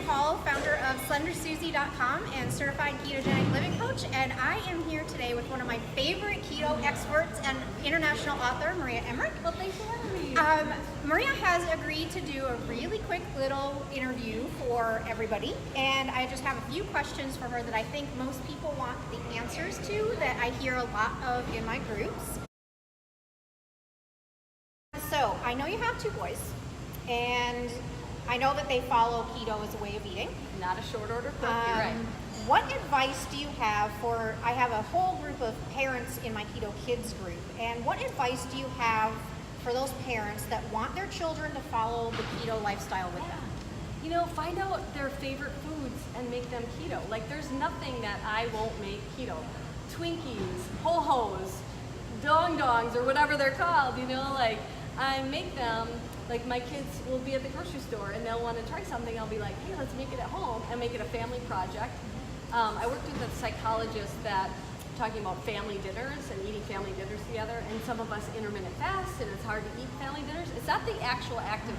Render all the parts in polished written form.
Hall, founder of SlenderSusie.com and certified ketogenic living coach, and I am here today with one of my favorite keto experts and international author, Maria Emmerich. Well, thanks for having me. Maria has agreed to do a really quick little interview for everybody, and I just have a few questions for her that I think most people want the answers to, that I hear a lot of in my groups. So, I know you have two boys, and I know that they follow keto as a way of eating. Not a short order cook, you're right. What advice do you have for, I have a whole group of parents in my Keto Kids group, and what advice do you have for those parents that want their children to follow the keto lifestyle with them? You know, find out their favorite foods and make them keto. Like, there's nothing that I won't make keto. Twinkies, ho-hos, dong-dongs, or whatever they're called, you know, like, I make them. Like, my kids will be at the grocery store and they'll want to try something. I'll be like, hey, let's make it at home and make it a family project. I worked with a psychologist that talking about family dinners and eating family dinners together, and some of us intermittent fast and it's hard to eat family dinners. It's not the actual act of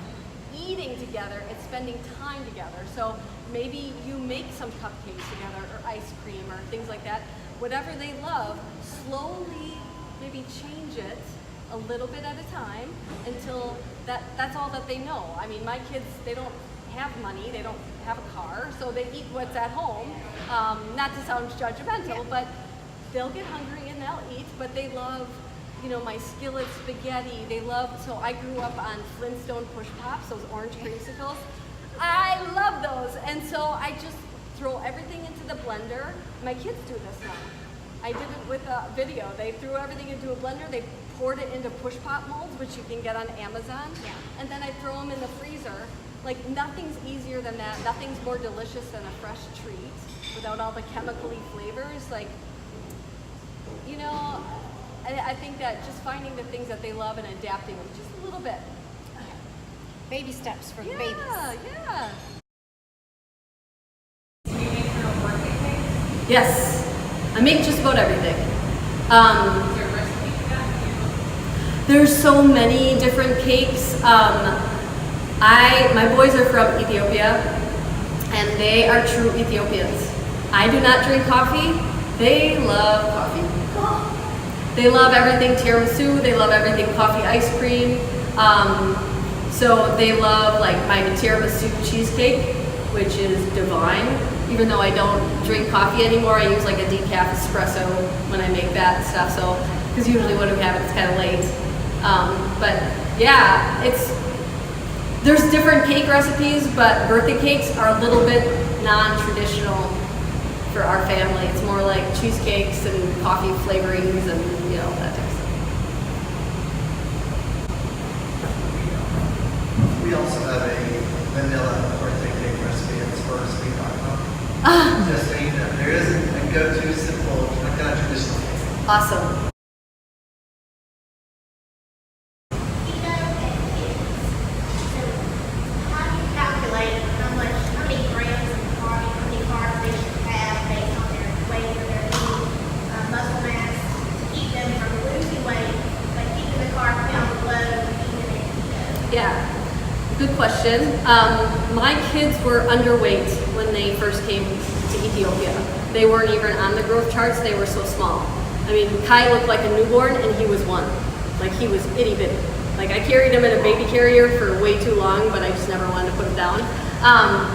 eating together, it's spending time together. So maybe you make some cupcakes together or ice cream or things like that. Whatever they love, slowly maybe change it a little bit at a time until that's all that they know. I mean, my kids, they don't have money, they don't have a car, so they eat what's at home. Not to sound judgmental, but they'll get hungry and they'll eat, but they love, you know, my skillet spaghetti. They love, so I grew up on Flintstone push pops, those orange creamsicles. I love those, and so I just throw everything into the blender. My kids do this now. I did it with a video. They threw everything into a blender, they poured it into push pop molds, which you can get on Amazon, and then I throw them in the freezer. Like, nothing's easier than that. Nothing's more delicious than a fresh treat without all the chemically flavors. Like, you know, I think that just finding the things that they love and adapting them just a little bit. Baby steps for the babies. Yeah. Yes, I make just about everything. There's so many different cakes. My boys are from Ethiopia, and they are true Ethiopians. I do not drink coffee. They love coffee. They love everything tiramisu. They love everything coffee ice cream. So they love, like, my tiramisu cheesecake, which is divine. Even though I don't drink coffee anymore, I use like a decaf espresso when I make that stuff. So, because usually when we have it, it's kind of late. But yeah, there's different cake recipes, but birthday cakes are a little bit non-traditional for our family. It's more like cheesecakes and coffee flavorings and, you know, that type of stuff. We also have a vanilla birthday cake recipe at SwerveKeto.com. Just so you know, there is a go-to simple, kind of traditional cake. Awesome. Yeah, good question. My kids were underweight when they first came to Ethiopia. They weren't even on the growth charts, they were so small. I mean, Kai looked like a newborn and he was one. Like, he was itty bitty. Like, I carried him in a baby carrier for way too long, but I just never wanted to put him down. Now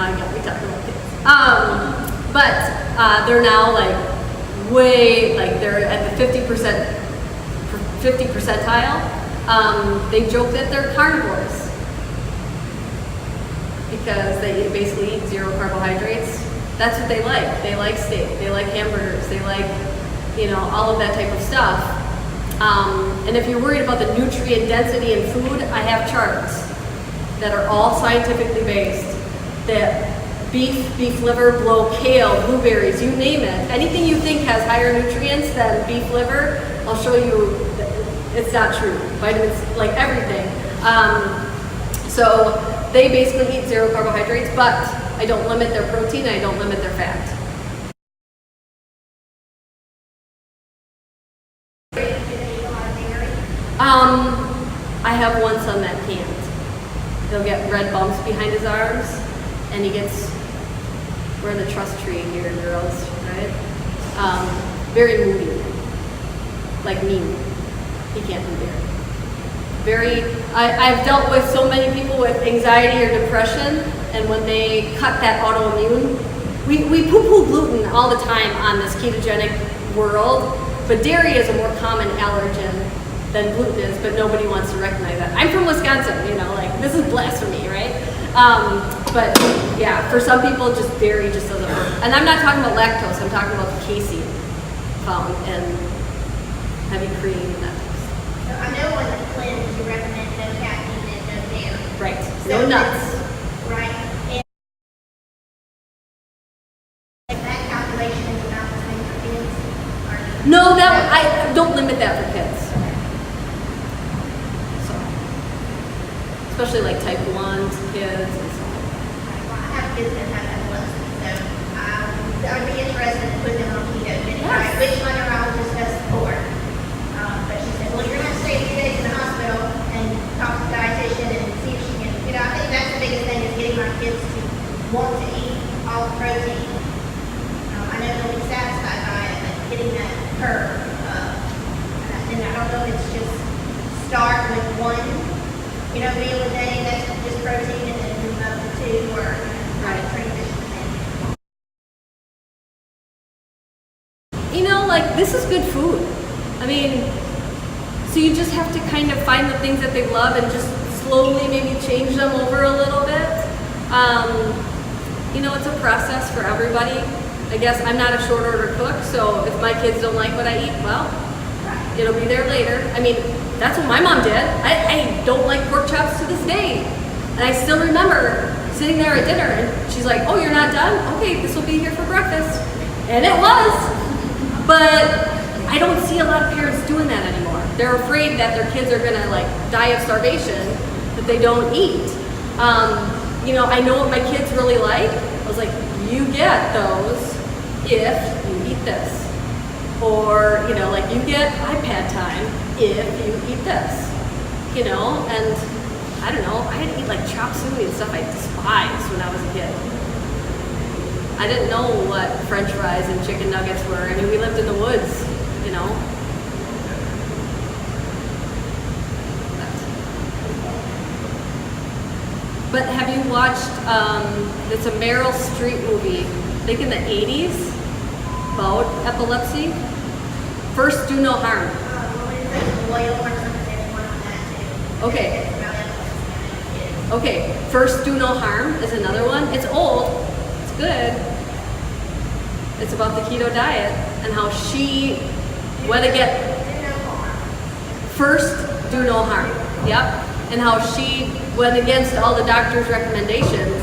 I got me talking about kids. But they're now like way, like they're at the 50 percentile. They joke that they're carnivores because they basically eat zero carbohydrates. That's what they like. They like steak, they like hamburgers, they like, you know, all of that type of stuff. And if you're worried about the nutrient density in food, I have charts that are all scientifically based. That beef liver, blow, kale, blueberries, you name it. Anything you think has higher nutrients than beef liver, I'll show you it's not true. Vitamins, like everything. So they basically eat zero carbohydrates, but I don't limit their protein, I don't limit their fat. I have one son that can't. He'll get red bumps behind his arms, and he gets, we're in the trust tree here, girls, right? Very moody, like me. He can't do dairy. I've dealt with so many people with anxiety or depression, and when they cut that autoimmune, we poo-poo gluten all the time on this ketogenic world, but dairy is a more common allergen than gluten is, but nobody wants to recognize that. I'm from Wisconsin, you know, like this is blasphemy, right? But yeah, for some people, just dairy just doesn't work. And I'm not talking about lactose, I'm talking about the casein found in heavy cream and that type of stuff. So I know on the cleanse you recommend no caffeine and no dairy. Right, So no nuts. Right. And that calculation is not the same for kids? Or No, that I don't limit that for kids. So, especially like type 1 kids and so on. Well, I have kids that have epilepsy, so I'd be interested in putting them on keto. Yes. Which my neurologist does support. But she said, well, you're going to stay a few days in the hospital and talk to the dietitian and see if she can, you know, I think that's the biggest thing is getting my kids to want to eat all the protein. I know they'll be satisfied by it, but getting that curve. And I don't know if it's just start with one, you know, meal a day that's just protein and then move up to two or try to transition things. You know, like this is good food. I mean, so you just have to kind of find the things that they love and just slowly maybe change them over a little bit. You know, it's a process for everybody. I guess I'm not a short order cook, so if my kids don't like what I eat, well, it'll be there later. I mean, that's what my mom did. I don't like pork chops to this day. And I still remember sitting there at dinner and she's like, oh, you're not done? Okay, this will be here for breakfast. And it was. But I don't see a lot of parents doing that anymore. They're afraid that their kids are gonna like die of starvation that they don't eat. You know, I know what my kids really like. I was like, you get those if you eat this. Or, you know, like you get iPad time if you eat this. You know, and I don't know, I had to eat like chop suey and stuff I despised when I was a kid. I didn't know what French fries and chicken nuggets were. I mean, we lived in the woods, you know. But have you watched, it's a Meryl Streep movie, I think in the 80s, about epilepsy? First, Do No Harm. Well, it says oil or something, there's one on that too. Okay. It's about epilepsy and kids. Okay, First Do No Harm is another one. It's old, it's good. It's about the keto diet and how she went against, Do no harm. First Do No Harm, yep. And how she went against all the doctor's recommendations.